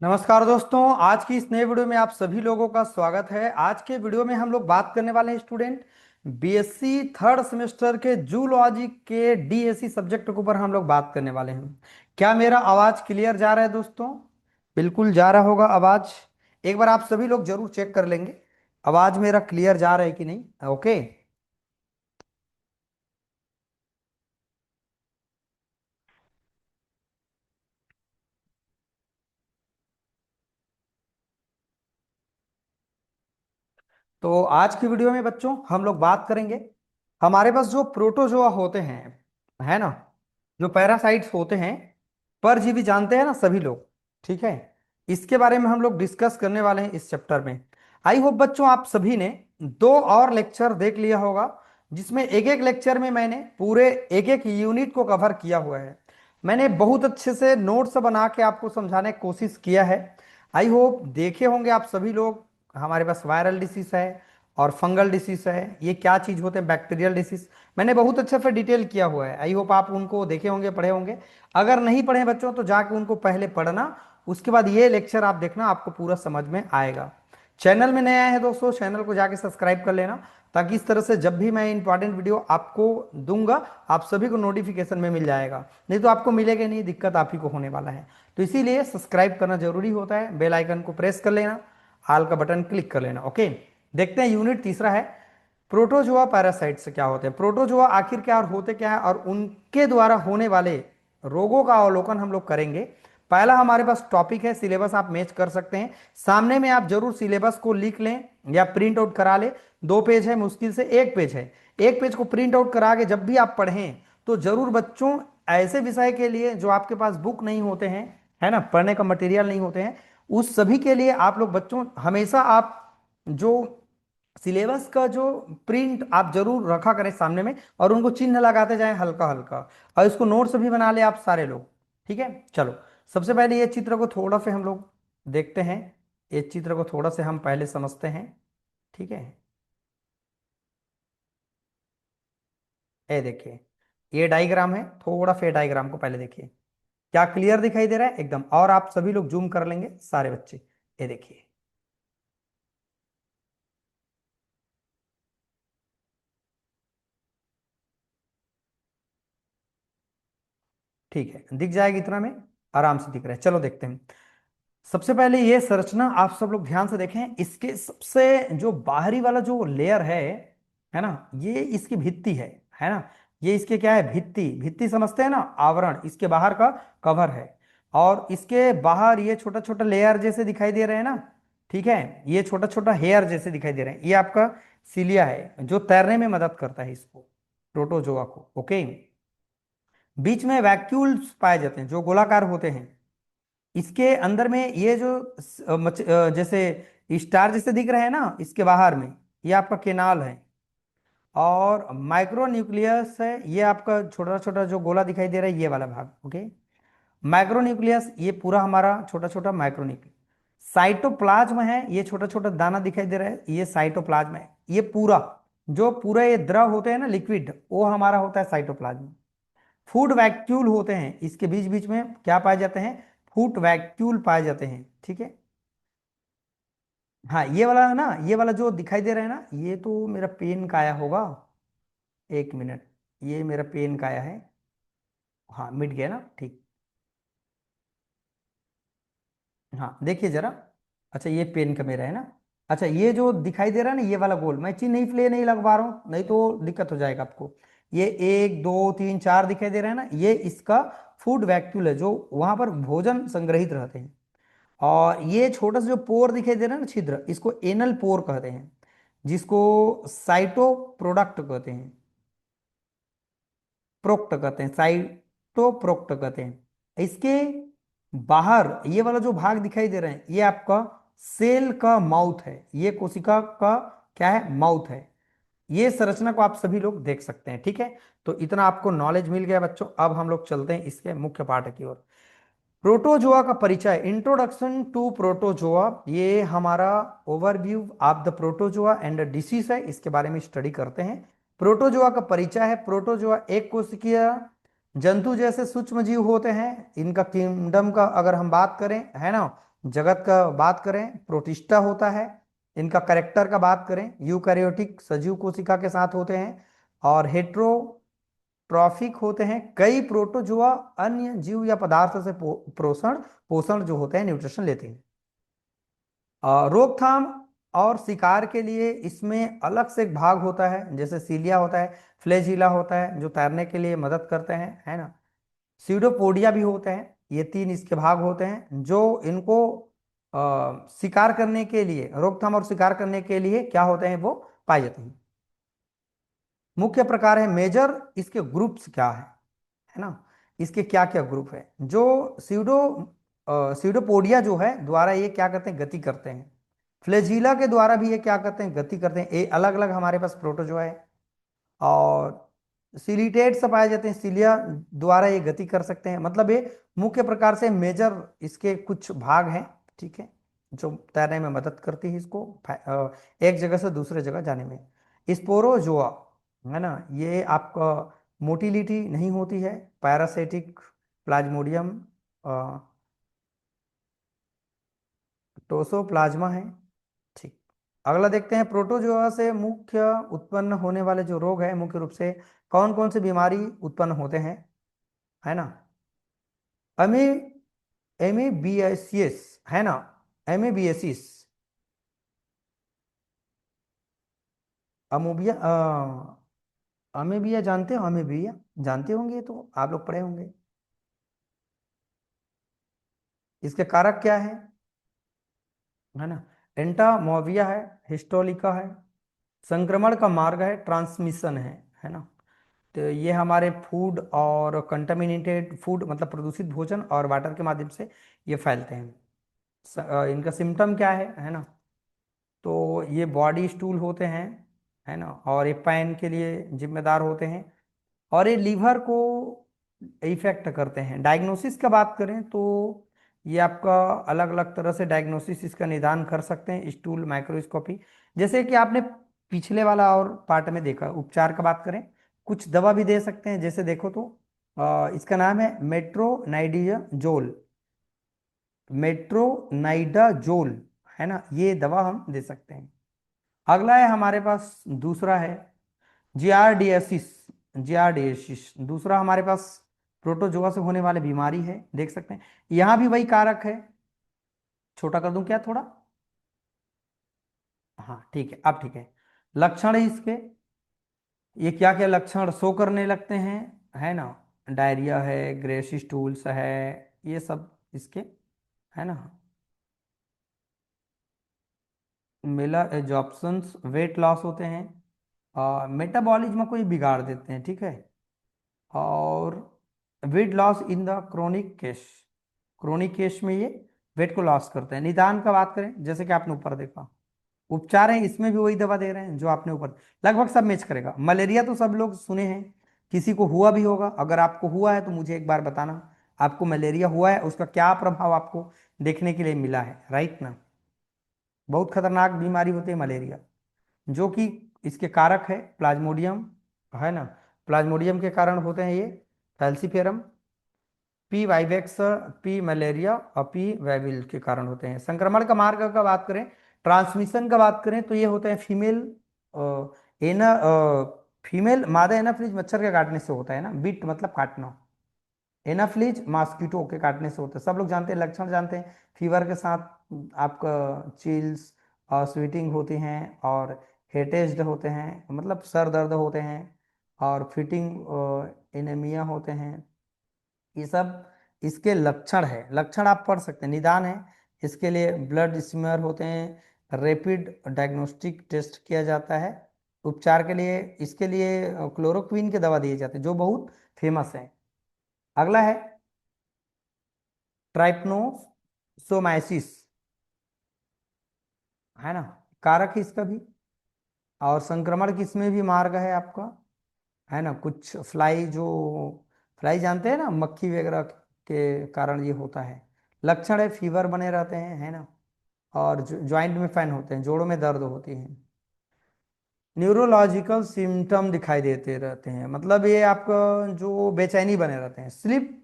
नमस्कार दोस्तों। आज की इस नए वीडियो में आप सभी लोगों का स्वागत है। आज के वीडियो में हम लोग बात करने वाले हैं स्टूडेंट बीएससी थर्ड सेमेस्टर के जूलॉजी के डीएससी सब्जेक्ट के ऊपर हम लोग बात करने वाले हैं। क्या मेरा आवाज क्लियर जा रहा है दोस्तों? बिल्कुल जा रहा होगा आवाज। एक बार आप सभी लोग जरूर चेक कर लेंगे आवाज मेरा क्लियर जा रहा है कि नहीं। ओके। तो आज की वीडियो में बच्चों हम लोग बात करेंगे हमारे पास जो प्रोटोजोआ होते हैं, है ना, जो पैरासाइट्स होते हैं, परजीवी जानते हैं ना सभी लोग। ठीक है, इसके बारे में हम लोग डिस्कस करने वाले हैं इस चैप्टर में। आई होप बच्चों आप सभी ने दो और लेक्चर देख लिया होगा, जिसमें एक एक लेक्चर में मैंने पूरे एक एक यूनिट को कवर किया हुआ है। मैंने बहुत अच्छे से नोट्स बना के आपको समझाने की कोशिश किया है। आई होप देखे होंगे आप सभी लोग। हमारे पास वायरल डिसीज है और फंगल डिसीज है, ये क्या चीज होते हैं, बैक्टीरियल डिसीज। मैंने बहुत अच्छे से डिटेल किया हुआ है। आई होप आप उनको देखे होंगे, पढ़े होंगे। अगर नहीं पढ़े बच्चों तो जाके उनको पहले पढ़ना, उसके बाद ये लेक्चर आप देखना, आपको पूरा समझ में आएगा। चैनल में नया है दोस्तों, चैनल को जाके सब्सक्राइब कर लेना, ताकि इस तरह से जब भी मैं इंपॉर्टेंट वीडियो आपको दूंगा आप सभी को नोटिफिकेशन में मिल जाएगा। नहीं तो आपको मिलेगा नहीं, दिक्कत आप ही को होने वाला है। तो इसीलिए सब्सक्राइब करना जरूरी होता है, बेल आइकन को प्रेस कर लेना, हाल का बटन क्लिक कर लेना। ओके। देखते हैं यूनिट तीसरा है प्रोटोजोआ पैरासाइट से क्या होते हैं, प्रोटोजोआ आखिर क्या और होते क्या है, और उनके द्वारा होने वाले रोगों का अवलोकन हम लोग करेंगे। पहला हमारे पास टॉपिक है, सिलेबस आप मैच कर सकते हैं, सामने में आप जरूर सिलेबस को लिख लें या प्रिंट आउट करा ले। 2 पेज है, मुश्किल से 1 पेज है। 1 पेज को प्रिंट आउट करा के जब भी आप पढ़ें तो जरूर बच्चों ऐसे विषय के लिए जो आपके पास बुक नहीं होते हैं, है ना, पढ़ने का मटेरियल नहीं होते हैं, उस सभी के लिए आप लोग बच्चों हमेशा आप जो सिलेबस का जो प्रिंट आप जरूर रखा करें सामने में, और उनको चिन्ह लगाते जाएं हल्का हल्का, और इसको नोट्स भी बना ले आप सारे लोग। ठीक है, चलो। सबसे पहले ये चित्र को थोड़ा से हम लोग देखते हैं, ये चित्र को थोड़ा से हम पहले समझते हैं। ठीक है, ये देखिए, ये डायग्राम है, थोड़ा सा डायग्राम को पहले देखिए। क्या क्लियर दिखाई दे रहा है एकदम? और आप सभी लोग जूम कर लेंगे सारे बच्चे। ये देखिए, ठीक है, दिख जाएगा इतना में, आराम से दिख रहा है। चलो देखते हैं। सबसे पहले ये संरचना आप सब लोग ध्यान से देखें, इसके सबसे जो बाहरी वाला जो लेयर है ना, ये इसकी भित्ति है ना। ये इसके क्या है, भित्ति। भित्ति समझते हैं ना, आवरण, इसके बाहर का कवर है। और इसके बाहर ये छोटा छोटा लेयर जैसे दिखाई दे रहे हैं ना, ठीक है, ये छोटा छोटा हेयर जैसे दिखाई दे रहे हैं, ये आपका सीलिया है जो तैरने में मदद करता है इसको, प्रोटोजोआ को। ओके। बीच में वैक्यूल्स पाए जाते हैं जो गोलाकार होते हैं। इसके अंदर में ये जो जैसे स्टार जैसे दिख रहे हैं ना, इसके बाहर में ये आपका केनाल है। और माइक्रो न्यूक्लियस है, ये आपका छोटा छोटा जो गोला दिखाई दे रहा है, ये वाला भाग। ओके। माइक्रो न्यूक्लियस ये पूरा हमारा छोटा छोटा माइक्रो न्यूक्लियस। साइटोप्लाज्म है, ये छोटा छोटा दाना दिखाई दे रहा है, ये साइटोप्लाज्म है। ये पूरा जो पूरा ये द्रव होते हैं ना, लिक्विड, वो हमारा होता है साइटोप्लाज्म। फूड वैक्यूल होते हैं, इसके बीच बीच में क्या पाए जाते हैं, फूड वैक्यूल पाए जाते हैं। ठीक है। हाँ, ये वाला है ना, ये वाला जो दिखाई दे रहा है ना, ये तो मेरा पेन का आया होगा। 1 मिनट, ये मेरा पेन का आया है। हाँ, मिट गया ना, ठीक। हाँ देखिए जरा। अच्छा, ये पेन का मेरा है ना। अच्छा, ये जो दिखाई दे रहा है ना, ये वाला गोल, मैं चिन्ह नहीं प्ले नहीं लगवा रहा हूँ, नहीं तो दिक्कत हो जाएगा आपको। ये 1 2 3 4 दिखाई दे रहा है ना, ये इसका फूड वैक्यूल है, जो वहां पर भोजन संग्रहित रहते हैं। और ये छोटा सा जो पोर दिखाई दे रहा है ना, छिद्र, इसको एनल पोर कहते हैं, जिसको साइटो प्रोडक्ट कहते हैं, प्रोक्त कहते हैं, साइटो प्रोक्त कहते हैं। इसके बाहर ये वाला जो भाग दिखाई दे रहे हैं, ये आपका सेल का माउथ है, ये कोशिका का क्या है, माउथ है। ये संरचना को आप सभी लोग देख सकते हैं। ठीक है, तो इतना आपको नॉलेज मिल गया बच्चों। अब हम लोग चलते हैं इसके मुख्य पाठ की ओर। प्रोटोजोआ का परिचय, इंट्रोडक्शन टू प्रोटोजोआ, ये हमारा overview of the protozoa and disease है, इसके बारे में स्टडी करते हैं। प्रोटोजोआ का परिचय है, प्रोटोजोआ एक कोशिकीय जंतु जैसे सूक्ष्म जीव होते हैं। इनका किंगडम का अगर हम बात करें, है ना, जगत का बात करें प्रोटिस्टा होता है। इनका करेक्टर का बात करें यूकैरियोटिक सजीव कोशिका के साथ होते हैं और हेट्रोट्रॉफिक होते हैं। कई प्रोटोजोआ अन्य जीव या पदार्थ से पोषण पोषण जो होते हैं न्यूट्रिशन लेते हैं। रोकथाम और शिकार के लिए इसमें अलग से एक भाग होता है, जैसे सीलिया होता है, फ्लैजिला होता है जो तैरने के लिए मदद करते हैं, है ना। सीडोपोडिया भी होते हैं। ये तीन इसके भाग होते हैं जो इनको शिकार करने के लिए, रोकथाम और शिकार करने के लिए क्या होते हैं वो पाए जाते हैं। मुख्य प्रकार है मेजर, इसके ग्रुप्स क्या है ना, इसके क्या क्या ग्रुप है। जो सीडोपोडिया जो है द्वारा ये क्या करते हैं, गति करते हैं। फ्लैजिला के द्वारा भी ये क्या करते हैं, गति करते हैं। ये अलग अलग हमारे पास प्रोटोजोआ है। और सिलिटेट्स पाए जाते हैं, सिलिया द्वारा ये गति कर सकते हैं। मतलब ये मुख्य प्रकार से मेजर इसके कुछ भाग हैं, ठीक है, जो तैरने में मदद करती है इसको एक जगह से दूसरे जगह जाने में। स्पोरोजोआ है ना, ये आपका मोटिलिटी नहीं होती है, पैरासिटिक प्लाज्मोडियम टोसोप्लाज्मा है। ठीक, अगला देखते हैं प्रोटोजोआ से मुख्य उत्पन्न होने वाले जो रोग है, मुख्य रूप से कौन कौन सी बीमारी उत्पन्न होते हैं, है ना। एमे एमेबियासिस है ना, एमेबियासिस, अमोबिया अमेबिया जानते हो, अमेबिया जानते होंगे, तो आप लोग पढ़े होंगे। इसके कारक क्या है ना, एंटामोविया है, हिस्टोलिका है। संक्रमण का मार्ग है ट्रांसमिशन है ना। तो ये हमारे फूड और कंटामिनेटेड फूड मतलब प्रदूषित भोजन और वाटर के माध्यम से ये फैलते हैं। इनका सिम्टम क्या है ना, तो ये बॉडी स्टूल होते हैं, है ना, और ये पैन के लिए जिम्मेदार होते हैं और ये लीवर को इफेक्ट करते हैं। डायग्नोसिस का बात करें तो ये आपका अलग अलग तरह से डायग्नोसिस इसका निदान कर सकते हैं, स्टूल माइक्रोस्कोपी, जैसे कि आपने पिछले वाला और पार्ट में देखा। उपचार का बात करें, कुछ दवा भी दे सकते हैं, जैसे देखो तो इसका नाम है मेट्रोनाइडियाजोल, मेट्रोनाइडाजोल, है ना, ये दवा हम दे सकते हैं। अगला है हमारे पास, दूसरा है जियार्डियासिस। जियार्डियासिस दूसरा हमारे पास प्रोटोजोआ से होने वाली बीमारी है, देख सकते हैं। यहां भी वही कारक है, छोटा कर दूं क्या थोड़ा, हाँ ठीक है, अब ठीक है। लक्षण है इसके, ये क्या क्या लक्षण शो करने लगते हैं, है ना। डायरिया है, ग्रेस स्टूल्स है, ये सब इसके, है ना। मेला एजॉप्शंस, वेट लॉस होते हैं, मेटाबॉलिज्म को ही बिगाड़ देते हैं, ठीक है। और weight loss in the chronic case, chronic case में ये वेट को लॉस करते हैं। निदान का बात करें, जैसे कि आपने ऊपर देखा, उपचार है इसमें भी वही दवा दे रहे हैं जो आपने ऊपर, लगभग सब मैच करेगा। मलेरिया तो सब लोग सुने हैं, किसी को हुआ भी होगा। अगर आपको हुआ है तो मुझे एक बार बताना, आपको मलेरिया हुआ है, उसका क्या प्रभाव आपको देखने के लिए मिला है, राइट ना। बहुत खतरनाक बीमारी होती है मलेरिया, जो कि इसके कारक है प्लाज्मोडियम, है ना। प्लाज्मोडियम के कारण होते हैं ये, falciparum, P vivax, P malaria और पी वेविल के कारण होते हैं। संक्रमण का मार्ग का बात करें, ट्रांसमिशन का बात करें तो ये होते हैं फीमेल एना फीमेल मादा एनाफ्लीज मच्छर के काटने से होता है ना, बिट मतलब काटना, एनाफ्लीज मॉस्किटो के काटने से होता है। सब लोग जानते हैं, लक्षण जानते हैं, फीवर के साथ आपका चिल्स और स्वीटिंग होती हैं और हेटेज्ड होते हैं, मतलब सर दर्द होते हैं और फिटिंग एनीमिया होते हैं। ये सब इसके लक्षण है, लक्षण आप पढ़ सकते हैं। निदान है इसके लिए ब्लड स्मीयर होते हैं, रैपिड डायग्नोस्टिक टेस्ट किया जाता है। उपचार के लिए इसके लिए क्लोरोक्विन के दवा दिए जाते हैं जो बहुत फेमस है। अगला है ट्राइप्नोसोमाइसिस, है ना, कारक है इसका भी। और संक्रमण किसमें भी मार्ग है आपका, है ना। कुछ फ्लाई जो, फ्लाई जानते हैं ना, मक्खी वगैरह के कारण ये होता है। लक्षण है फीवर बने रहते हैं, है ना, और ज्वाइंट में पेन होते हैं, जोड़ों में दर्द होती है। न्यूरोलॉजिकल सिम्टम दिखाई देते रहते हैं, मतलब ये आपका जो बेचैनी बने रहते हैं, स्लिप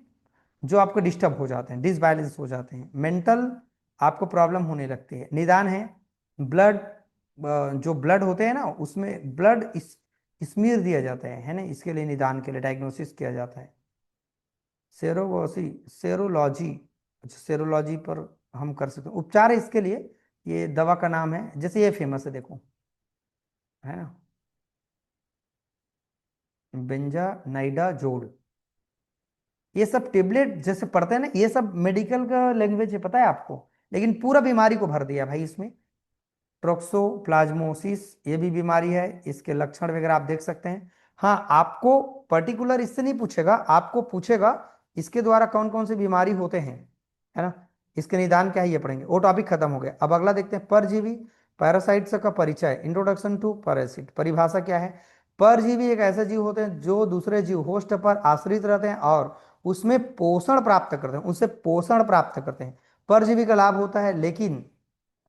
जो आपको डिस्टर्ब हो जाते हैं, डिसबैलेंस हो जाते हैं। मेंटल आपको प्रॉब्लम होने लगती है। निदान है ब्लड, जो ब्लड होते हैं ना उसमें ब्लड स्मीयर दिया जाता है ना, इसके लिए निदान के लिए डायग्नोसिस किया जाता है। सेरोगोसी, सेरोलॉजी, अच्छा सेरोलॉजी पर हम कर सकते हैं उपचार है इसके लिए। ये दवा का नाम है, जैसे ये फेमस है देखो, है ना, बेंजा नाइडा जोड़। ये सब टेबलेट जैसे पढ़ते हैं ना, ये सब मेडिकल का लैंग्वेज है, पता है आपको, लेकिन पूरा बीमारी को भर दिया भाई इसमें। ट्रोक्सोप्लाज्मोसिस ये भी बीमारी है, इसके लक्षण वगैरह आप देख सकते हैं। हाँ, आपको पर्टिकुलर इससे नहीं पूछेगा, आपको पूछेगा इसके द्वारा कौन कौन सी बीमारी होते हैं, है ना, इसके निदान क्या है ये पढ़ेंगे। वो टॉपिक खत्म हो गया। अब अगला देखते हैं, परजीवी पैरासाइट्स का परिचय, इंट्रोडक्शन टू पैरासिट। परिभाषा क्या है? परजीवी एक ऐसे जीव होते हैं जो दूसरे जीव होस्ट पर आश्रित रहते हैं और उसमें पोषण प्राप्त करते हैं, उससे पोषण प्राप्त करते हैं। परजीवी का लाभ होता है लेकिन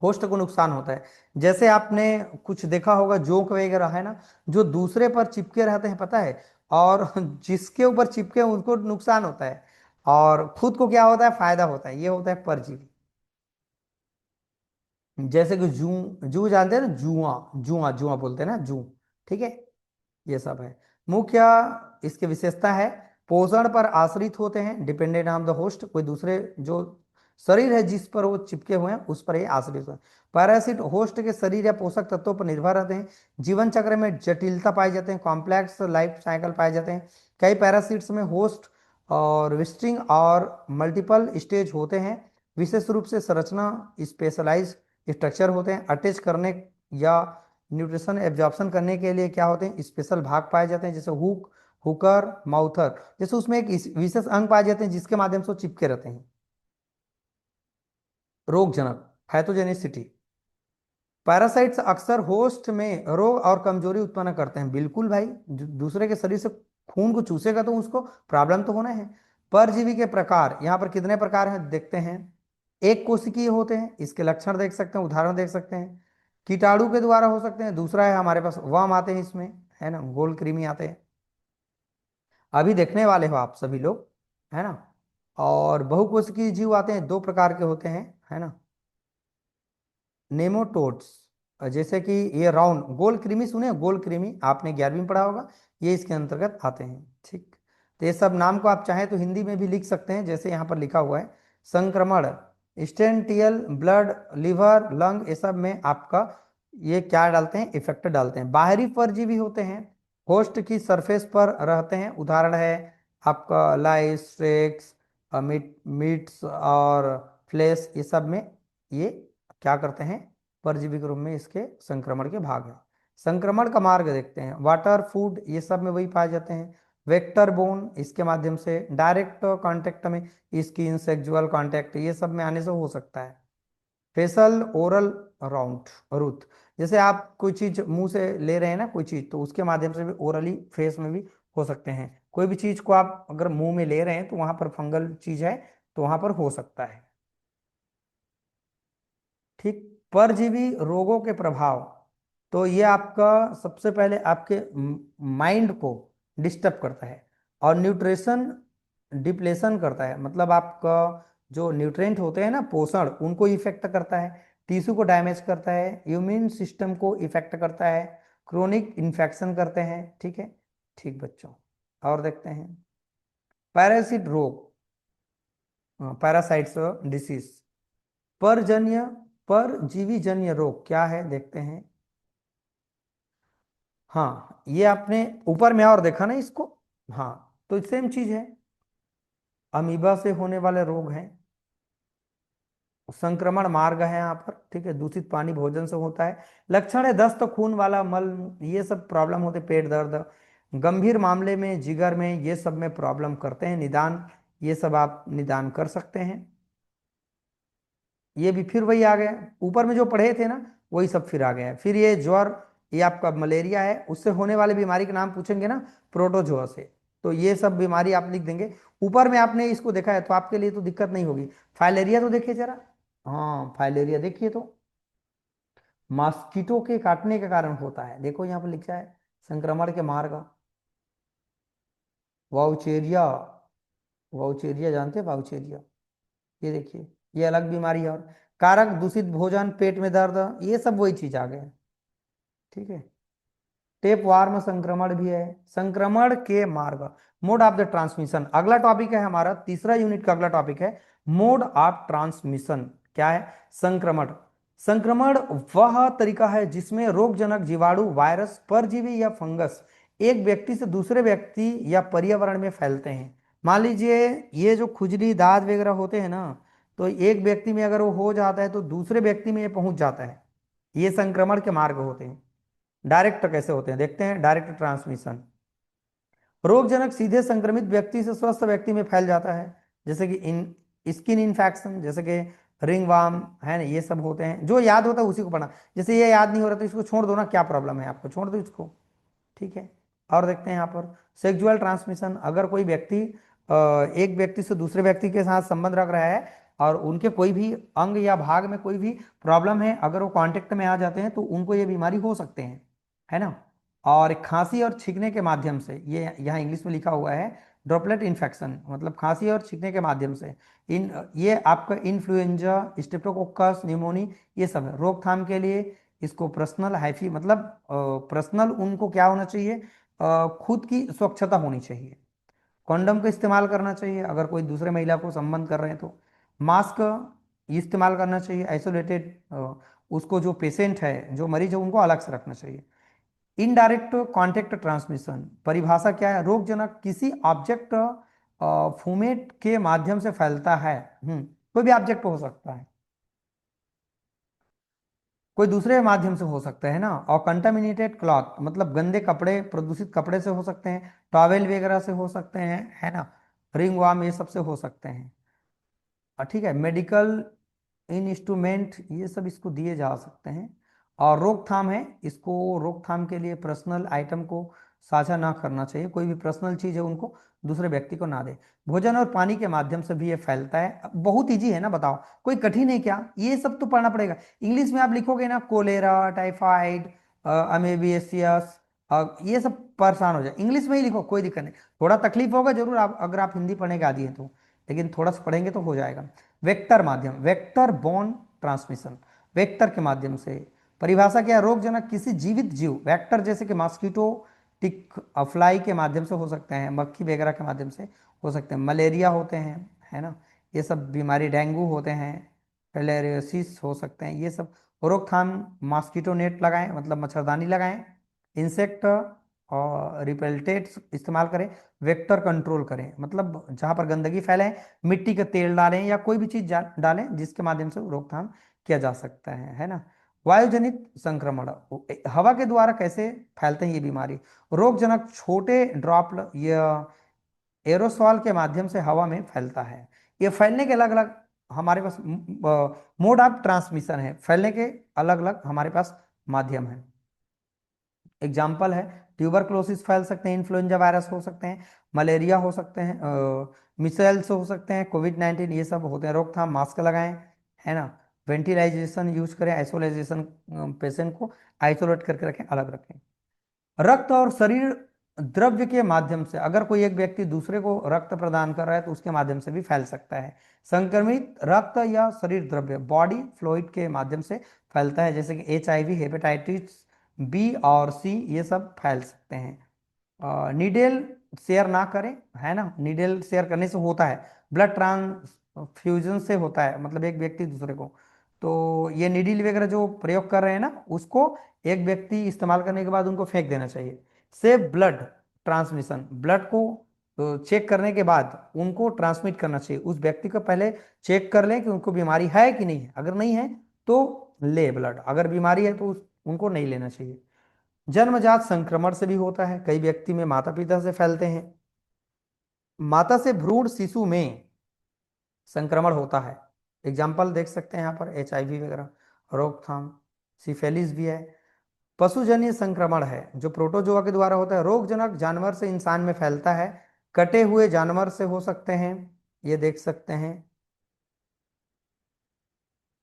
होस्ट को नुकसान होता है। जैसे आपने कुछ देखा होगा जोंक वगैरह, है ना, जो दूसरे पर चिपके रहते हैं, पता है, और जिसके ऊपर चिपके उनको नुकसान होता है और खुद को क्या होता है, फायदा होता है। ये होता है परजीवी। जैसे कि जू, जू जानते हैं ना, जुआ, जुआ जुआ बोलते हैं ना, जू, ठीक है, ये सब है। मुख्य इसकी विशेषता है, पोषण पर आश्रित होते हैं, डिपेंडेंट ऑन द होस्ट, कोई दूसरे जो शरीर है जिस पर वो चिपके हुए हैं उस पर ये आश्रित हैं। पैरासिट होस्ट के शरीर या पोषक तत्वों पर निर्भर रहते हैं। जीवन चक्र में जटिलता पाई जाते हैं, कॉम्प्लेक्स लाइफ साइकिल पाए जाते हैं। कई पैरासिट्स में होस्ट और विस्टिंग और मल्टीपल स्टेज होते हैं। विशेष रूप से संरचना स्पेशलाइज स्ट्रक्चर होते हैं। अटैच करने या न्यूट्रिशन एब्जॉर्प्शन करने के लिए क्या होते हैं, स्पेशल भाग पाए जाते हैं, जैसे हुक, हुकर, माउथर, जैसे उसमें एक विशेष अंग पाए जाते हैं जिसके माध्यम से वो चिपके रहते हैं। रोगजनक, पैथोजेनिसिटी, पैरासाइट्स अक्सर होस्ट में रोग और कमजोरी उत्पन्न करते हैं। बिल्कुल भाई, दूसरे के शरीर से खून को चूसेगा तो उसको प्रॉब्लम तो होना है। परजीवी के प्रकार, यहाँ पर कितने प्रकार हैं देखते हैं। एक कोशिकीय होते हैं, इसके लक्षण देख सकते हैं, उदाहरण देख सकते हैं। कीटाणु के द्वारा हो सकते हैं। दूसरा है हमारे पास वर्म आते हैं इसमें, है ना, गोल कृमि आते हैं, अभी देखने वाले हो आप सभी लोग, है ना। और बहुकोशिकीय जीव आते हैं, दो प्रकार के होते हैं, है ना, नेमोटोड्स, जैसे कि ये राउंड गोल कृमि, सुने गोल कृमि, आपने 11वीं में पढ़ा होगा, ये इसके अंतर्गत आते हैं, ठीक। तो ये सब नाम को आप चाहें तो हिंदी में भी लिख सकते हैं, जैसे यहाँ पर लिखा हुआ है। संक्रमण, स्टेंटियल, ब्लड, लिवर, लंग, ये सब में आपका ये क्या डालते हैं, इफेक्ट डालते हैं। बाहरी परजीवी होते हैं, होस्ट की सरफेस पर रहते हैं, उदाहरण है आपका लाइस, स्ट्रेक्स, मीट्स और फ्लेश, ये सब में ये क्या करते हैं, परजीवी के रूप में इसके संक्रमण के भाग हैं। संक्रमण का मार्ग देखते हैं, वाटर, फूड, ये सब में वही पाए जाते हैं। वेक्टर बोन, इसके माध्यम से डायरेक्ट कांटेक्ट में, स्किन, सेक्सुअल कांटेक्ट, ये सब में आने से हो सकता है। फेसल, ओरल राउंड, रूथ, जैसे आप कोई चीज मुंह से ले रहे हैं ना कोई चीज, तो उसके माध्यम से भी ओरली फेस में भी हो सकते हैं। कोई भी चीज को आप अगर मुंह में ले रहे हैं तो वहां पर फंगल चीज है तो वहां पर हो सकता है, ठीक। परजीवी रोगों के प्रभाव, तो ये आपका सबसे पहले आपके माइंड को डिस्टर्ब करता है और न्यूट्रिशन डिप्लेशन करता है, मतलब आपका जो न्यूट्रिएंट होते हैं ना पोषण, उनको इफेक्ट करता है। टिश्यू को डैमेज करता है, इम्यून सिस्टम को इफेक्ट करता है, क्रोनिक इन्फेक्शन करते हैं, ठीक है, ठीक बच्चों। और देखते हैं पैरासिट रोग, पैरासाइट्स डिसीज, परजन्य, परजीवी जन्य रोग क्या है देखते हैं। हाँ, ये आपने ऊपर में और देखा ना इसको, हाँ, तो सेम चीज है, अमीबा से होने वाले रोग हैं। संक्रमण मार्ग है यहाँ पर, ठीक है, दूषित पानी भोजन से होता है। लक्षण है दस्त, खून वाला मल, ये सब प्रॉब्लम होते, पेट दर्द, गंभीर मामले में जिगर में, ये सब में प्रॉब्लम करते हैं। निदान, ये सब आप निदान कर सकते हैं। ये भी फिर वही आ गया, ऊपर में जो पढ़े थे ना वही सब फिर आ गया है। फिर ये ज्वर, ये आपका मलेरिया है, उससे होने वाली बीमारी के नाम पूछेंगे ना, प्रोटोजोआ से, तो ये सब बीमारी आप लिख देंगे। ऊपर में आपने इसको देखा है तो आपके लिए तो दिक्कत नहीं होगी। फाइलेरिया तो देखिए जरा, हाँ फाइलेरिया देखिए तो मॉस्किटो के काटने के कारण होता है, देखो यहाँ पर लिखा है संक्रमण के मार्ग। वाउचेरिया, वाउचेरिया जानते हैं वाउचेरिया, ये देखिए, ये अलग बीमारी है। और कारक दूषित भोजन, पेट में दर्द, ये सब वही चीज आ गए। ठीक है। टेप वार्म संक्रमण भी है। संक्रमण के मार्ग, मोड ऑफ द ट्रांसमिशन, अगला टॉपिक है हमारा, तीसरा यूनिट का अगला टॉपिक है मोड ऑफ ट्रांसमिशन। क्या है? संक्रमण। संक्रमण वह तरीका है जिसमें रोगजनक जीवाणु, वायरस, परजीवी या फंगस एक व्यक्ति से दूसरे व्यक्ति या पर्यावरण में फैलते हैं। मान लीजिए ये जो खुजली, दाद वगैरह होते हैं ना, तो एक व्यक्ति में अगर वो हो जाता है तो दूसरे व्यक्ति में ये पहुंच जाता है। ये संक्रमण के मार्ग होते हैं। डायरेक्ट कैसे होते हैं देखते हैं। डायरेक्ट ट्रांसमिशन, रोगजनक सीधे संक्रमित व्यक्ति से स्वस्थ व्यक्ति में फैल जाता है, जैसे कि इन स्किन इन्फेक्शन, जैसे कि रिंग वार्म है ना, ये सब होते हैं। जो याद होता है उसी को पढ़ना। जैसे ये याद नहीं हो रहा तो इसको छोड़ दो ना, क्या प्रॉब्लम है आपको, छोड़ दो इसको। ठीक है। और देखते हैं यहाँ पर सेक्सुअल ट्रांसमिशन, अगर कोई व्यक्ति एक व्यक्ति से दूसरे व्यक्ति के साथ संबंध रख रहा है और उनके कोई भी अंग या भाग में कोई भी प्रॉब्लम है, अगर वो कांटेक्ट में आ जाते हैं तो उनको ये बीमारी हो सकते हैं, है ना। और खांसी और छींकने के माध्यम से, ये यहाँ इंग्लिश में लिखा हुआ है ड्रॉपलेट इन्फेक्शन, मतलब खांसी और छींकने के माध्यम से। इन ये आपका इन्फ्लुएंजा, स्टेप्टोकोकस न्यूमोनी, ये सब है रोकथाम के लिए। इसको पर्सनल हाइफी, मतलब पर्सनल उनको क्या होना चाहिए, खुद की स्वच्छता होनी चाहिए। कॉन्डम का इस्तेमाल करना चाहिए अगर कोई दूसरे महिला को संबंध कर रहे हैं तो। मास्क इस्तेमाल करना चाहिए। आइसोलेटेड उसको, जो पेशेंट है, जो मरीज है, उनको अलग से रखना चाहिए। इनडायरेक्ट कॉन्टेक्ट ट्रांसमिशन, परिभाषा क्या है? रोगजनक किसी ऑब्जेक्ट फूमेट के माध्यम से फैलता है। कोई भी ऑब्जेक्ट हो सकता है, कोई दूसरे माध्यम से हो सकता है ना। और कंटामिनेटेड क्लॉथ, मतलब गंदे कपड़े, प्रदूषित कपड़े से हो सकते हैं, टॉवेल वगैरह से हो सकते हैं, है ना। रिंग वार्म, ये सब से हो सकते हैं। ठीक है। मेडिकल इंस्ट्रूमेंट, ये सब इसको दिए जा सकते हैं। और रोकथाम है, इसको रोकथाम के लिए पर्सनल आइटम को साझा ना करना चाहिए। कोई भी पर्सनल चीज है उनको दूसरे व्यक्ति को ना दे। भोजन और पानी के माध्यम से भी ये फैलता है। अब बहुत इजी है ना, बताओ, कोई कठिन है क्या? ये सब तो पढ़ना पड़ेगा। इंग्लिश में आप लिखोगे ना, कोलेरा, टाइफाइड, अमेबियसियस, ये सब परेशान हो जाए। इंग्लिश में ही लिखो, कोई दिक्कत नहीं। थोड़ा तकलीफ होगा जरूर, आप अगर आप हिंदी पढ़ने के आदी हैं तो, लेकिन थोड़ा सा पढ़ेंगे तो हो जाएगा। वेक्टर माध्यम, वेक्टर बोर्न ट्रांसमिशन, वेक्टर के माध्यम से। परिभाषा क्या है? रोगजनक किसी जीवित जीव, वेक्टर जैसे कि मॉस्किटो, टिक, फ्लाई के माध्यम से हो सकते हैं, मक्खी वगैरह के माध्यम से हो सकते हैं। मलेरिया होते हैं, है ना, ये सब बीमारी, डेंगू होते हैं, फिलेरियोसिस हो सकते हैं, ये सब। रोकथाम, मॉस्किटो नेट लगाएं, मतलब मच्छरदानी लगाएं। इंसेक्ट और रिपेल्टेट्स इस्तेमाल करें। वेक्टर कंट्रोल करें, मतलब जहां पर गंदगी फैले, मिट्टी का तेल डालें या कोई भी चीज डालें जिसके माध्यम से रोकथाम किया जा सकता है ना। वायुजनित संक्रमण, हवा के द्वारा कैसे फैलते हैं ये बीमारी? रोगजनक छोटे ड्रॉप या एरोसॉल के माध्यम से हवा में फैलता है। ये फैलने के अलग अलग हमारे पास मोड ऑफ ट्रांसमिशन है, फैलने के अलग अलग हमारे पास माध्यम है। एग्जाम्पल है, ट्यूबरक्लोसिस फैल सकते हैं, इन्फ्लुएंजा वायरस हो सकते हैं, मलेरिया हो सकते हैं, मिसाइल्स हो सकते हैं, कोविड-19, ये सब होते हैं। रोकथाम, मास्क लगाएं, है ना। वेंटिलाइजेशन यूज करें, आइसोलाइजेशन, पेशेंट को आइसोलेट करके रखें, अलग रखें। रक्त और शरीर द्रव्य के माध्यम से, अगर कोई एक व्यक्ति दूसरे को रक्त प्रदान कर रहा है तो उसके माध्यम से भी फैल सकता है। संक्रमित रक्त या शरीर द्रव्य, बॉडी फ्लूइड के माध्यम से फैलता है, जैसे कि HIV, हेपेटाइटिस बी और सी, ये सब फैल सकते हैं। नीडल शेयर ना करें, है ना। नीडल शेयर करने से होता है, ब्लड ट्रांसफ्यूजन से होता है, मतलब एक व्यक्ति दूसरे को। तो ये नीडल वगैरह जो प्रयोग कर रहे हैं ना, उसको एक व्यक्ति इस्तेमाल करने के बाद उनको फेंक देना चाहिए। सेफ ब्लड ट्रांसमिशन, ब्लड को चेक करने के बाद उनको ट्रांसमिट करना चाहिए। उस व्यक्ति को पहले चेक कर लें कि उनको बीमारी है कि नहीं है, अगर नहीं है तो ले ब्लड, अगर बीमारी है तो उनको नहीं लेना चाहिए। जन्मजात संक्रमण से भी होता है, कई व्यक्ति में माता पिता से फैलते हैं। माता से भ्रूण शिशु में संक्रमण होता है। एग्जाम्पल देख सकते हैं यहाँ पर, HIV वगैरह। रोकथाम, सिफेलिस भी है। पशुजन्य संक्रमण है जो प्रोटोजोआ के द्वारा होता है, रोगजनक जानवर से इंसान में फैलता है। कटे हुए जानवर से हो सकते हैं, ये देख सकते हैं।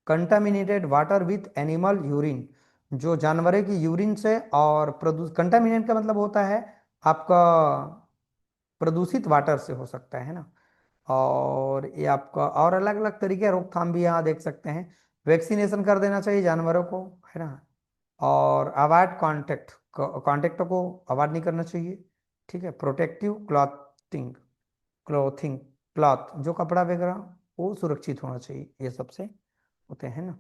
Contaminated water with animal urine, जो जानवरों की यूरिन से, और कंटामिनेट का मतलब होता है आपका प्रदूषित वाटर से हो सकता है ना। और ये आपका और अलग अलग तरीके रोकथाम भी यहाँ देख सकते हैं। वैक्सीनेशन कर देना चाहिए जानवरों को, है ना। और अवॉइड कांटेक्ट, कांटेक्ट को अवॉइड नहीं करना चाहिए, ठीक है। प्रोटेक्टिव क्लॉथिंग, क्लॉथिंग, क्लॉथ जो कपड़ा वगैरह वो सुरक्षित होना चाहिए, ये सबसे होते हैं ना।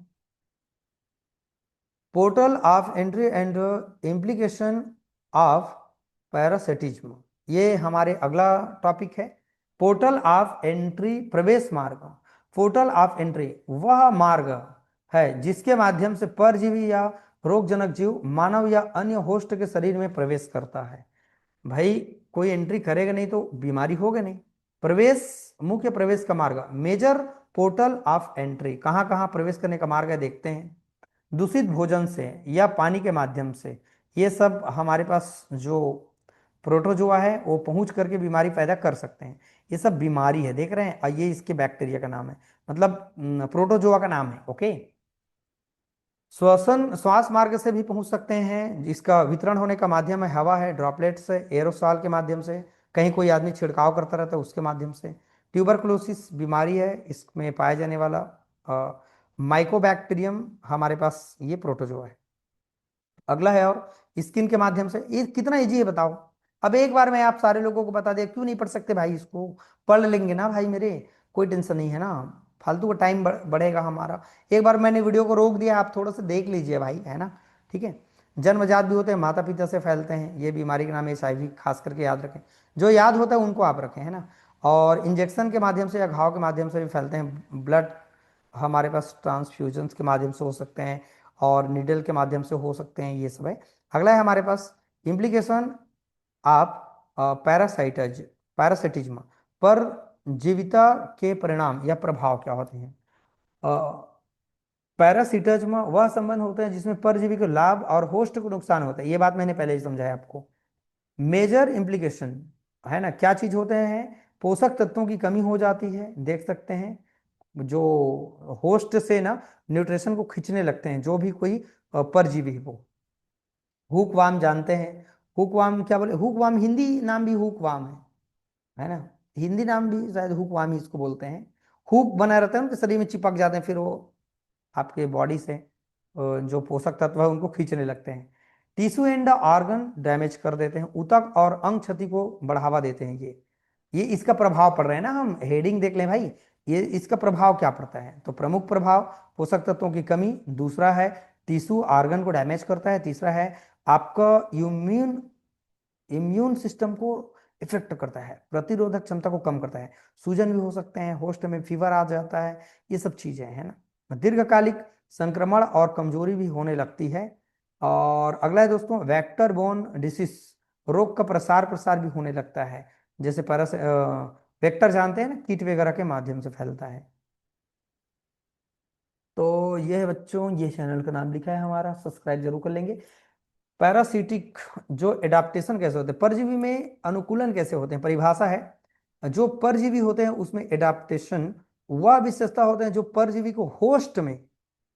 Portal of entry and implication of parasitism, ये हमारे अगला टॉपिक है। पोर्टल ऑफ एंट्री, प्रवेश मार्ग। पोर्टल ऑफ एंट्री वह मार्ग है जिसके माध्यम से परजीवी या रोगजनक जीव मानव या अन्य होस्ट के शरीर में प्रवेश करता है। भाई कोई एंट्री करेगा नहीं तो बीमारी होगा नहीं। प्रवेश, मुख्य प्रवेश का मार्ग, मेजर पोर्टल ऑफ एंट्री, कहाँ कहाँ प्रवेश करने का मार्ग है देखते हैं। दूषित भोजन से या पानी के माध्यम से, ये सब हमारे पास जो प्रोटोजोआ है वो पहुंच करके बीमारी पैदा कर सकते हैं। ये सब बीमारी है, देख रहे हैं, और ये इसके बैक्टीरिया का नाम है, मतलब प्रोटोजोआ का नाम है, ओके। श्वसन, श्वास मार्ग से भी पहुंच सकते हैं, जिसका वितरण होने का माध्यम है हवा है, ड्रॉपलेट से, एरोसॉल के माध्यम से, कहीं कोई आदमी छिड़काव करता रहता है उसके माध्यम से। ट्यूबरकुलोसिस बीमारी है, इसमें पाया जाने वाला माइकोबैक्टीरियम हमारे पास ये प्रोटोजोआ है। अगला है, और स्किन के माध्यम से, ये कितना इजी है बताओ। अब एक बार मैं आप सारे लोगों को बता दिया, क्यों नहीं पढ़ सकते भाई, इसको पढ़ लेंगे ना भाई मेरे, कोई टेंशन नहीं है ना। फालतू का टाइम बढ़ेगा हमारा। एक बार मैंने वीडियो को रोक दिया, आप थोड़ा सा देख लीजिए भाई, है ना, ठीक है। जन्मजात भी होते हैं, माता पिता से फैलते हैं, ये बीमारी का नाम है HIV, खास करके याद रखें। जो याद होता है उनको आप रखें, है ना। और इंजेक्शन के माध्यम से या घाव के माध्यम से भी फैलते हैं। ब्लड हमारे पास ट्रांसफ्यूजन के माध्यम से हो सकते हैं, और निडल के माध्यम से हो सकते हैं, ये सब है। अगला है हमारे पास इम्प्लीकेशन आप पैरासाइटज, पैरासिटिज्म पर जीविता के परिणाम या प्रभाव क्या होते हैं। पैरासिटिज्म वह संबंध होते हैं जिसमें परजीवी को लाभ और होस्ट को नुकसान होता है, ये बात मैंने पहले ही समझाया आपको। मेजर इम्प्लीकेशन, है ना, क्या चीज होते हैं, पोषक तत्वों की कमी हो जाती है, देख सकते हैं, जो होस्ट से ना न्यूट्रिशन को खींचने लगते हैं, जो भी कोई परजीवी हो। हुकवाम जानते हैं, हुकवाम क्या बोले, हुकवाम हिंदी नाम भी हुकवाम है ना, हिंदी नाम भी शायद हुकवाम ही इसको बोलते हैं। हुक बना रहता है उनके शरीर में, चिपक जाते हैं, फिर वो आपके बॉडी से जो पोषक तत्व है उनको खींचने लगते हैं। टिश्यू एंड ऑर्गन डैमेज कर देते हैं, ऊतक और अंग क्षति को बढ़ावा देते हैं। ये इसका प्रभाव पड़ रहा है ना, हम हेडिंग देख लें भाई, ये इसका प्रभाव क्या पड़ता है। तो प्रमुख प्रभाव पोषक तत्वों की कमी, दूसरा है टिश्यू ऑर्गन को डैमेज करता है, तीसरा है आपका इम्यून इम्यून सिस्टम को इफेक्ट करता है, प्रतिरोधक क्षमता को कम करता है, सूजन भी हो सकते हैं, होस्ट में फीवर आ जाता है, ये सब चीजें है ना। दीर्घकालिक संक्रमण और कमजोरी भी होने लगती है। और अगला है दोस्तों वेक्टर बोन डिसीज, रोग का प्रसार प्रसार भी होने लगता है, जैसे परस वेक्टर जानते हैं ना, कीट वगैरह के माध्यम से फैलता है। तो ये है बच्चों, ये चैनल का नाम लिखा है हमारा, सब्सक्राइब जरूर कर लेंगे। पैरासिटिक जो एडाप्टेशन कैसे होते हैं, परजीवी में अनुकूलन कैसे होते हैं, परिभाषा है, जो परजीवी होते हैं उसमें एडाप्टेशन वह विशेषता होते हैं जो परजीवी को होस्ट में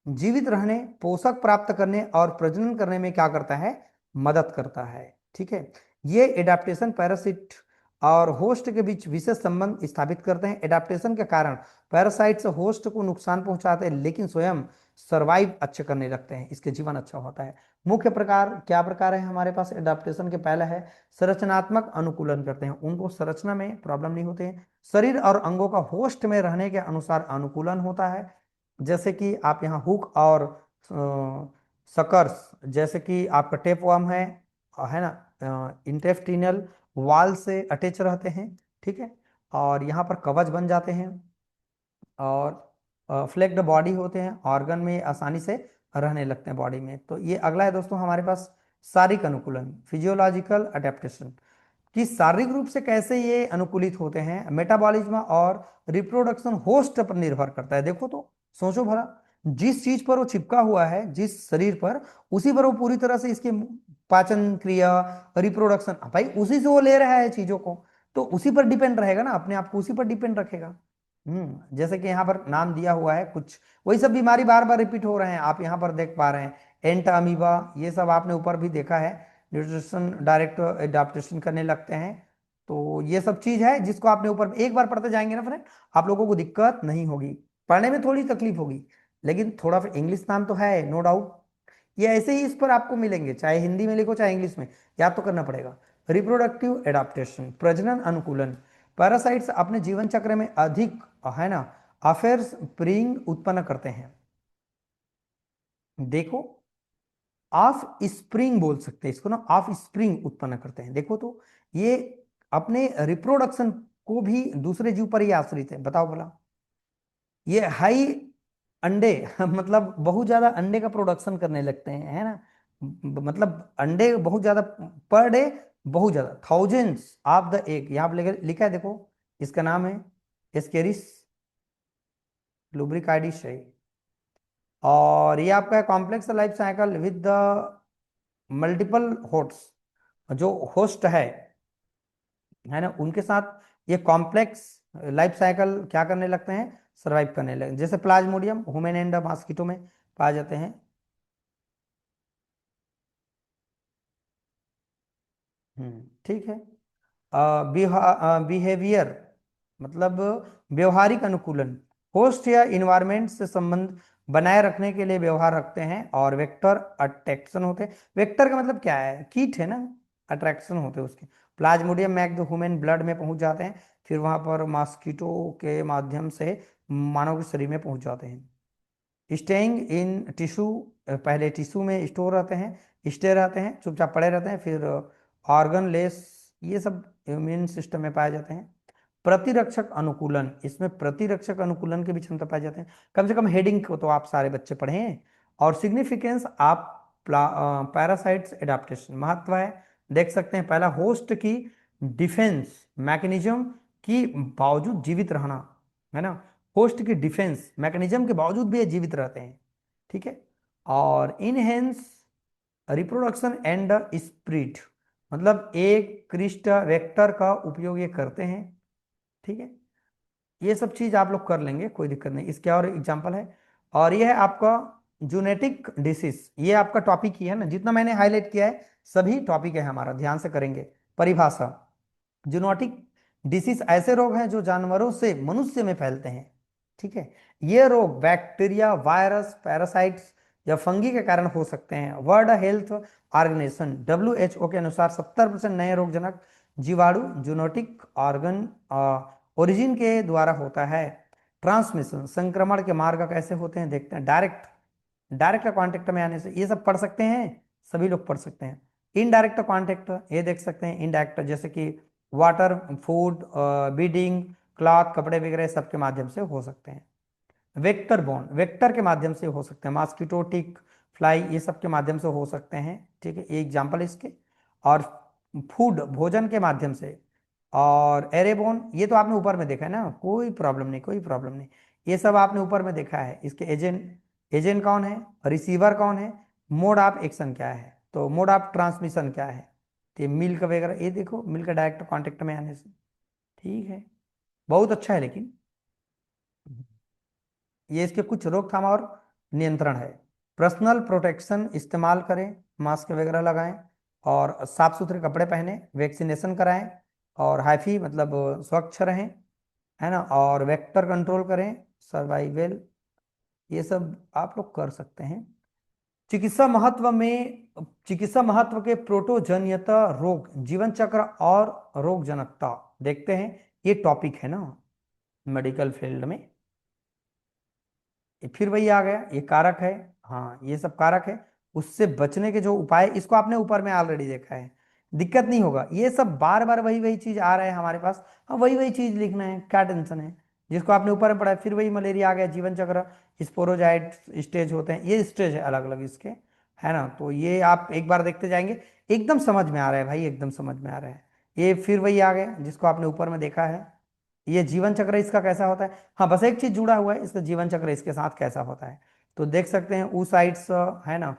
जीवित रहने, पोषक प्राप्त करने और प्रजनन करने में क्या करता है, मदद करता है, ठीक है। ये एडाप्टेशन पैरासिट और होस्ट के बीच विशेष संबंध स्थापित करते हैं। एडाप्टेशन के कारण पैरासाइट्स होस्ट को नुकसान पहुंचाते हैं, लेकिन स्वयं सरवाइव अच्छे करने लगते हैं, इसके जीवन अच्छा होता है। मुख्य प्रकार क्या प्रकार है हमारे पास एडाप्टेशन के, पहला है संरचनात्मक अनुकूलन करते हैं, उनको संरचना में प्रॉब्लम नहीं होते हैं। शरीर और अंगों का होस्ट में रहने के अनुसार अनुकूलन होता है, जैसे कि आप यहाँ हुक और सकर्स, जैसे कि आपका टेपवर्म है ना, इंटेस्टिनल वाल से अटैच रहते हैं, ठीक है, और यहाँ पर कवच बन जाते हैं, और फ्लेक्ड बॉडी होते हैं, ऑर्गन में आसानी से रहने लगते हैं बॉडी में। तो ये अगला है दोस्तों हमारे पास शारीरिक अनुकूलन, फिजियोलॉजिकल अडेप्टेशन, कि शारीरिक रूप से कैसे ये अनुकूलित होते हैं। मेटाबॉलिज्म और रिप्रोडक्शन होस्ट पर निर्भर करता है, देखो तो सोचो भला, जिस चीज पर वो चिपका हुआ है, जिस शरीर पर, उसी पर वो पूरी तरह से इसके पाचन क्रिया, रिप्रोडक्शन, भाई उसी से वो ले रहा है चीजों को, तो उसी पर डिपेंड रहेगा ना, अपने आप को उसी पर डिपेंड रखेगा। जैसे कि यहाँ पर नाम दिया हुआ है कुछ, वही सब बीमारी बार बार रिपीट हो रहे हैं, आप यहाँ पर देख पा रहे हैं, एंट अमीबा, ये सब आपने ऊपर भी देखा है, न्यूट्रिशन डायरेक्ट एडाप्टेशन करने लगते हैं। तो ये सब चीज है जिसको आपने ऊपर एक बार पढ़ते जाएंगे ना फ्रेंड, आप लोगों को दिक्कत नहीं होगी, पढ़ने में थोड़ी तकलीफ होगी, लेकिन थोड़ा इंग्लिश नाम तो है, नो डाउट। ये ऐसे ही इस पर आपको मिलेंगे, चाहे हिंदी में लिखो चाहे इंग्लिश में, याद तो करना पड़ेगा। रिप्रोडक्टिव एडाप्टेशन, प्रजनन अनुकूलन। पैरासाइट्स अपने जीवन चक्र में अधिक, है ना, अफेयर्स प्रींग उत्पन्न करते हैं। देखो, ऑफ स्प्रिंग बोल सकते हैं इसको ना, ऑफ स्प्रिंग उत्पन्न करते हैं। देखो तो ये अपने रिप्रोडक्शन को भी दूसरे जीव पर ही आश्रित है। बताओ भला, ये हाई अंडे मतलब बहुत ज्यादा अंडे का प्रोडक्शन करने लगते हैं, है ना। मतलब अंडे बहुत ज्यादा पर डे, बहुत ज्यादा थाउजेंड्स ऑफ द एग, यहाँ पे लिखा है देखो, इसका नाम है एस्केरिस लुब्रिकाइडिस है। और ये आपका complex life cycle with the multiple hosts, जो होस्ट है ना, उनके साथ ये कॉम्प्लेक्स लाइफ साइकिल क्या करने लगते हैं, सरवाइव करने लगते हैं। जैसे प्लाज्मोडियम हुमेन एंड मॉस्किटो में पाए जाते हैं। ठीक है। बिहेवियर मतलब व्यवहारिक अनुकूलन, होस्ट या इन्वायरमेंट से संबंध बनाए रखने के लिए व्यवहार रखते हैं। और वेक्टर अट्रैक्शन होते हैं। वेक्टर का मतलब क्या है, कीट है ना, अट्रैक्शन होते हैं उसके। प्लाज्मोडियम मैग ह्यूमन ब्लड में पहुंच जाते हैं, फिर वहां पर मॉस्किटो के माध्यम से मानव के शरीर में पहुंच जाते हैं। स्टेइंग इन टिश्यू, पहले टिश्यू में स्टोर रहते हैं, स्टे रहते हैं, चुपचाप पड़े रहते हैं, फिर ऑर्गन लेस, ये सब इम्यून सिस्टम में पाए जाते हैं। प्रतिरक्षक अनुकूलन, इसमें प्रतिरक्षक अनुकूलन की भी क्षमता पाए जाते हैं। कम से कम हेडिंग को तो आप सारे बच्चे पढ़े हैं। और सिग्निफिकेंस आप पैरासाइट्स एडाप्टेशन, महत्व है, देख सकते हैं। पहला, होस्ट की डिफेंस मैकेनिज्म की बावजूद जीवित रहना, है ना। होस्ट की डिफेंस मैकेनिज्म के बावजूद भी ये जीवित रहते हैं, ठीक है। और इनहेंस रिप्रोडक्शन एंड स्प्रीड, मतलब एक क्रिस्ट वेक्टर का उपयोग ये करते हैं, ठीक है। ये सब चीज आप लोग कर लेंगे, कोई दिक्कत नहीं। इसके और एग्जांपल है। और ये है आपका जूनेटिक डिसीज, ये आपका टॉपिक ही है ना, जितना मैंने हाईलाइट किया है सभी टॉपिक है हमारा, ध्यान से करेंगे। परिभाषा, जूनोटिक डिसीज ऐसे रोग हैं जो जानवरों से मनुष्य में फैलते हैं, ठीक है। ये रोग बैक्टीरिया, वायरस, पैरासाइट्स या फंगी के कारण हो सकते हैं। वर्ल्ड हेल्थ ऑर्गेनाइजेशन डब्ल्यूएचओ के अनुसार 70% नए रोगजनक जीवाणु जूनोटिक ऑर्गन ओरिजिन के द्वारा होता है। ट्रांसमिशन, संक्रमण के मार्ग कैसे होते हैं देखते हैं। डायरेक्ट, डायरेक्ट कांटेक्ट में आने से, ये सब पढ़ सकते हैं, सभी लोग पढ़ सकते हैं। इनडायरेक्ट कांटेक्ट, ये देख सकते हैं। इनडायरेक्ट जैसे कि वाटर, फूड, बीडिंग, क्लॉथ, कपड़े वगैरह सबके माध्यम से हो सकते हैं। वेक्टर बॉन्ड, वेक्टर के माध्यम से हो सकते हैं। मॉस्किटो, टिक, फ्लाई, ये सब के माध्यम से हो सकते हैं, ठीक है, ये एग्जाम्पल इसके। और फूड, भोजन के माध्यम से। और एरेबोन, ये तो आपने ऊपर में देखा है ना, कोई प्रॉब्लम नहीं, कोई प्रॉब्लम नहीं। ये सब आपने ऊपर में देखा है। इसके एजेंट, एजेंट कौन है, रिसीवर कौन है, मोड ऑफ एक्शन क्या है, तो मोड ऑफ ट्रांसमिशन क्या है, तो मिल्क वगैरह, ये देखो मिल्क डायरेक्ट कांटेक्ट में आने से, ठीक है, बहुत अच्छा है। लेकिन ये इसके कुछ रोकथाम और नियंत्रण है। पर्सनल प्रोटेक्शन इस्तेमाल करें, मास्क वगैरह लगाएं, और साफ सुथरे कपड़े पहने, वैक्सीनेशन कराएं, और हाइफी मतलब स्वच्छ रहें, है ना, और वेक्टर कंट्रोल करें, सर्वाइवल, ये सब आप लोग कर सकते हैं। चिकित्सा महत्व में, चिकित्सा महत्व के प्रोटोजनियता रोग, जीवन चक्र और रोग जनकता देखते हैं। ये टॉपिक है ना मेडिकल फील्ड में। ये फिर वही आ गया, ये कारक है, हाँ ये सब कारक है। उससे बचने के जो उपाय, इसको आपने ऊपर में ऑलरेडी देखा है, दिक्कत नहीं होगा। ये सब बार बार वही वही चीज आ रहा है हमारे पास, हाँ वही वही चीज लिखना है, क्या टेंशन है। जिसको आपने ऊपर में पढ़ा है, फिर वही मलेरिया आ गया, जीवन चक्र, स्पोरोजाइट स्टेज होते हैं, ये स्टेज है अलग अलग इसके, है ना। तो ये आप एक बार देखते जाएंगे, एकदम समझ में आ रहा है भाई, एकदम समझ में आ रहा है। ये फिर वही आ गया जिसको आपने ऊपर में देखा है। ये जीवन चक्र इसका कैसा होता है, हाँ बस एक चीज जुड़ा हुआ है, इसका जीवन चक्र इसके साथ कैसा होता है, तो देख सकते हैं ऊसाइड्स, है ना।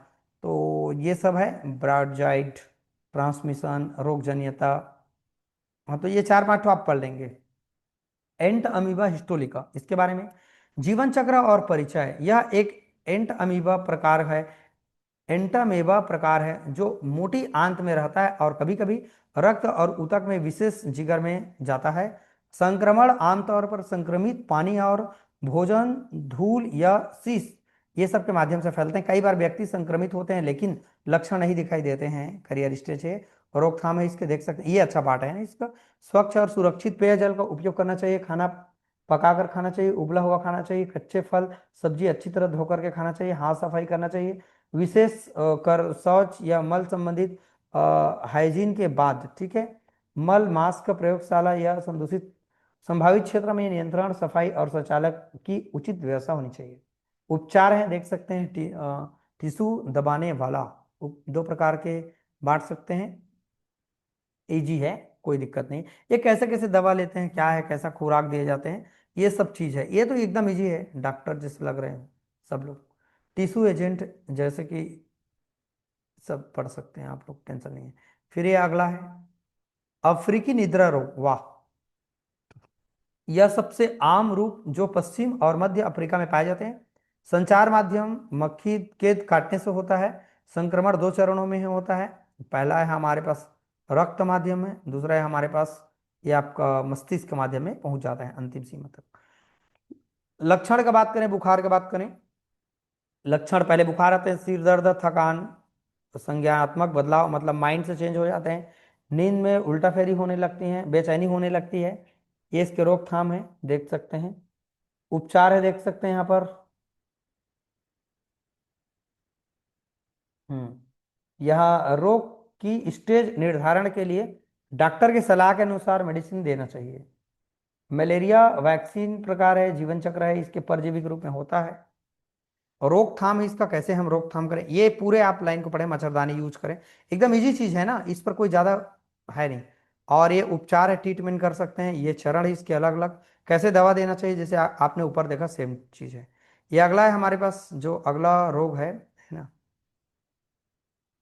तो ये सब है, ब्रॉडजाइड, ट्रांसमिशन, रोगजनियता, हाँ तो ये चार पांच तो आप पढ़ लेंगे। एंट अमीबा हिस्टोलिका, इसके बारे में, जीवन चक्र और परिचय, यह एक एंट अमीबा प्रकार है, एंटामेबा प्रकार है जो मोटी आंत में रहता है और कभी कभी रक्त और ऊतक में, विशेष जिगर में जाता है। संक्रमण आमतौर पर संक्रमित पानी और भोजन, धूल या शीश ये सब के माध्यम से फैलते हैं। कई बार व्यक्ति संक्रमित होते हैं लेकिन लक्षण नहीं दिखाई देते हैं, करियर स्टेज है। रोकथाम है इसके, देख सकते हैं, ये अच्छा पार्ट है ना इसका। स्वच्छ और सुरक्षित पेयजल का उपयोग करना चाहिए, खाना पकाकर खाना चाहिए, उबला हुआ खाना चाहिए, कच्चे फल सब्जी अच्छी तरह धोकर के खाना चाहिए, हाथ सफाई करना चाहिए, विशेष कर शौच या मल संबंधित हाइजीन के बाद, ठीक है। मल मास्क प्रयोगशाला या संदूषित संभावित क्षेत्र में नियंत्रण, सफाई और शौचालय की उचित व्यवस्था होनी चाहिए। उपचार है, देख सकते हैं, टिश्यू दबाने वाला, दो प्रकार के बांट सकते हैं। इजी है, कोई दिक्कत नहीं। ये कैसे कैसे दवा लेते हैं, क्या है, कैसा खुराक दिए जाते हैं, ये सब चीज है। ये तो एकदम इजी है, डॉक्टर जैसे लग रहे हैं सब लोग। टिश्यू एजेंट जैसे कि सब पढ़ सकते हैं आप लोग, टेंशन नहीं है। फिर ये अगला है अफ्रीकी निद्रा रोग, वाह। यह सबसे आम रूप जो पश्चिम और मध्य अफ्रीका में पाए जाते हैं। संचार माध्यम मक्खी के काटने से होता है। संक्रमण दो चरणों में ही होता है। पहला है हमारे पास रक्त माध्यम में, दूसरा है हमारे पास ये आपका मस्तिष्क के माध्यम में पहुंच जाता है अंतिम सीमा तक। लक्षण का बात करें, बुखार की बात करें, लक्षण पहले बुखार आते हैं, सिर दर्द, थकान, संज्ञानात्मक बदलाव मतलब माइंड से चेंज हो जाते हैं, नींद में उल्टा फेरी होने लगती है, बेचैनी होने लगती है। ये इसके रोकथाम है, देख सकते हैं। उपचार है, देख सकते हैं यहाँ पर। यह रोग की स्टेज निर्धारण के लिए डॉक्टर की सलाह के अनुसार मेडिसिन देना चाहिए। मलेरिया वैक्सीन प्रकार है, जीवन चक्र है, इसके परजीवी के रूप में होता है। रोकथाम है इसका, कैसे हम रोकथाम करें, ये पूरे आप लाइन को पढ़े, मच्छरदानी यूज करें, एकदम इजी चीज है ना, इस पर कोई ज्यादा है नहीं। और ये उपचार है, ट्रीटमेंट कर सकते हैं, ये चरण है इसके अलग अलग, कैसे दवा देना चाहिए, जैसे आपने ऊपर देखा सेम चीज है। ये अगला है हमारे पास, जो अगला रोग है ना,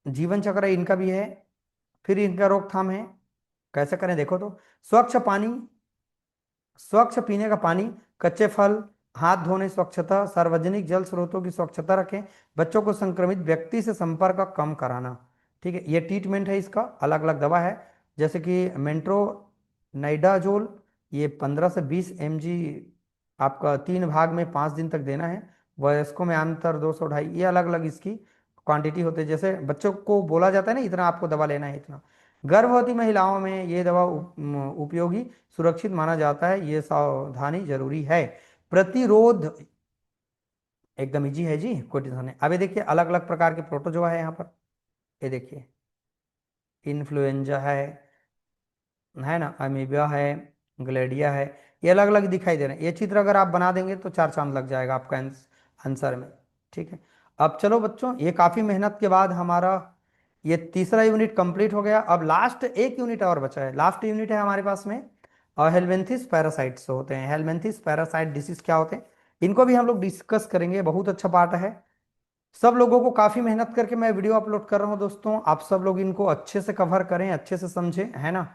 जीवन चक्र इनका भी है। फिर इनका रोकथाम है, कैसे करें देखो तो। स्वच्छ पानी, स्वच्छ पीने का पानी, कच्चे फल, हाथ धोने, स्वच्छता, सार्वजनिक जल स्रोतों की स्वच्छता रखें, बच्चों को संक्रमित व्यक्ति से संपर्क कम कराना, ठीक है। ये ट्रीटमेंट है इसका, अलग अलग दवा है, जैसे कि मेंट्रो नाइडाजोल, ये 15 से 20 mg आपका 3 भाग में 5 दिन तक देना है। वयस्कों में आमतौर 200 250, ये अलग अलग इसकी क्वांटिटी होती है, जैसे बच्चों को बोला जाता है ना इतना आपको दवा लेना है इतना। गर्भवती महिलाओं में ये दवा उपयोगी सुरक्षित माना जाता है, ये सावधानी जरूरी है। प्रतिरोध एकदम इजी है जी, कोई टेंशन नहीं। अब ये देखिए अलग अलग प्रकार के प्रोटोजोआ है यहाँ पर, ये देखिए इन्फ्लुएंजा है ना, अमीबिया है, ग्लेडिया है, ये अलग अलग दिखाई दे रहे हैं। ये चित्र अगर आप बना देंगे तो 4 चांद लग जाएगा आपका आंसर में, ठीक है। अब चलो बच्चों, ये काफी मेहनत के बाद हमारा ये तीसरा यूनिट कंप्लीट हो गया। अब लास्ट एक यूनिट और बचा है, लास्ट यूनिट है हमारे पास में। और हेलमेंथिस पैरासाइट्स होते हैं, हेलमेंथिस पैरासाइट डिसीज क्या होते हैं, इनको भी हम लोग डिस्कस करेंगे, बहुत अच्छा पार्ट है। सब लोगों को काफी मेहनत करके मैं वीडियो अपलोड कर रहा हूं दोस्तों, आप सब लोग इनको अच्छे से कवर करें, अच्छे से समझें, है ना।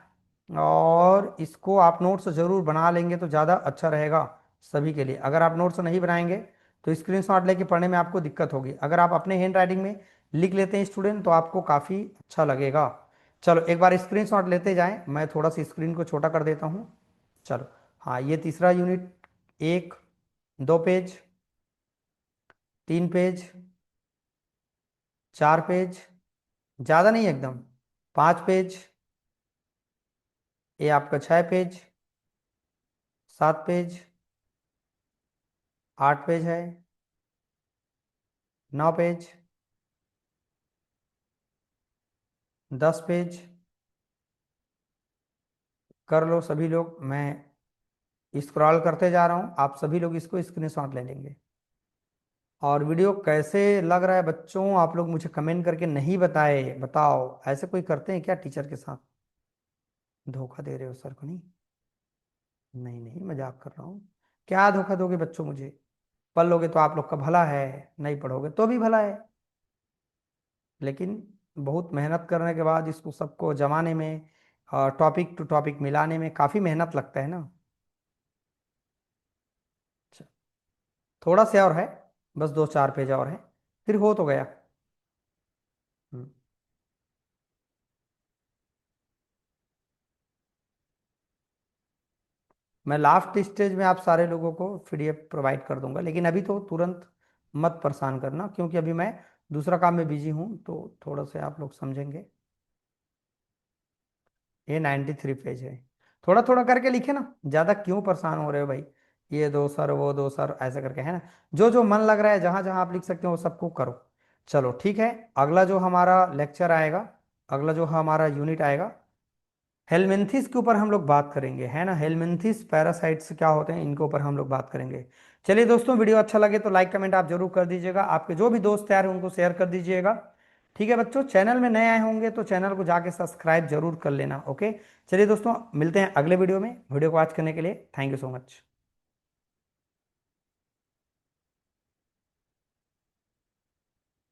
और इसको आप नोट्स जरूर बना लेंगे तो ज़्यादा अच्छा रहेगा सभी के लिए। अगर आप नोट्स नहीं बनाएंगे तो स्क्रीनशॉट लेके पढ़ने में आपको दिक्कत होगी, अगर आप अपने हैंड राइटिंग में लिख लेते हैं स्टूडेंट तो आपको काफ़ी अच्छा लगेगा। चलो एक बार स्क्रीनशॉट लेते जाएं, मैं थोड़ा सा स्क्रीन को छोटा कर देता हूँ। चलो हाँ, ये तीसरा यूनिट, 1 2 पेज, 3 पेज, 4 पेज, ज़्यादा नहीं एकदम, 5 पेज, ये आपका 6 पेज, 7 पेज, 8 पेज है, 9 पेज, 10 पेज, कर लो सभी लोग। मैं स्क्रॉल करते जा रहा हूँ, आप सभी लोग इसको स्क्रीनशॉट ले लेंगे। और वीडियो कैसे लग रहा है बच्चों, आप लोग मुझे कमेंट करके नहीं बताए, बताओ ऐसे कोई करते हैं क्या टीचर के साथ, धोखा दे रहे हो सर को? नहीं नहीं नहीं, मजाक कर रहा हूँ। क्या धोखा दोगे बच्चों मुझे, पढ़ लोगे तो आप लोग का भला है, नहीं पढ़ोगे तो भी भला है। लेकिन बहुत मेहनत करने के बाद इसको सबको जमाने में, टॉपिक टू टॉपिक मिलाने में काफ़ी मेहनत लगता है ना। अच्छा, थोड़ा सा और है, बस 2 4 पेज और है, फिर हो तो गया। हम्म, मैं लास्ट स्टेज में आप सारे लोगों को पीडीएफ प्रोवाइड कर दूंगा, लेकिन अभी तो तुरंत मत परेशान करना, क्योंकि अभी मैं दूसरा काम में बिजी हूँ, तो थोड़ा से आप लोग समझेंगे। ये 93 पेज है। थोड़ा थोड़ा करके लिखे ना, ज्यादा क्यों परेशान हो रहे हो भाई। ये दो सर, वो दो सर, ऐसा करके है ना। जो जो मन लग रहा है, जहां जहां आप लिख सकते हो, वो सबको करो। चलो ठीक है। अगला जो हमारा लेक्चर आएगा, अगला जो हमारा यूनिट आएगा, हेलमिंथिस के ऊपर हम लोग बात करेंगे, है ना। हेलमिंथिस पैरासाइट्स क्या होते हैं, इनके ऊपर हम लोग बात करेंगे। चलिए दोस्तों, वीडियो अच्छा लगे तो लाइक कमेंट आप जरूर कर दीजिएगा, आपके जो भी दोस्त यार हैं उनको शेयर कर दीजिएगा। ठीक है बच्चों, चैनल में नए आए होंगे तो चैनल को जाके सब्सक्राइब जरूर कर लेना। ओके, चलिए दोस्तों, मिलते हैं अगले वीडियो में। वीडियो को वॉच करने के लिए थैंक यू सो मच।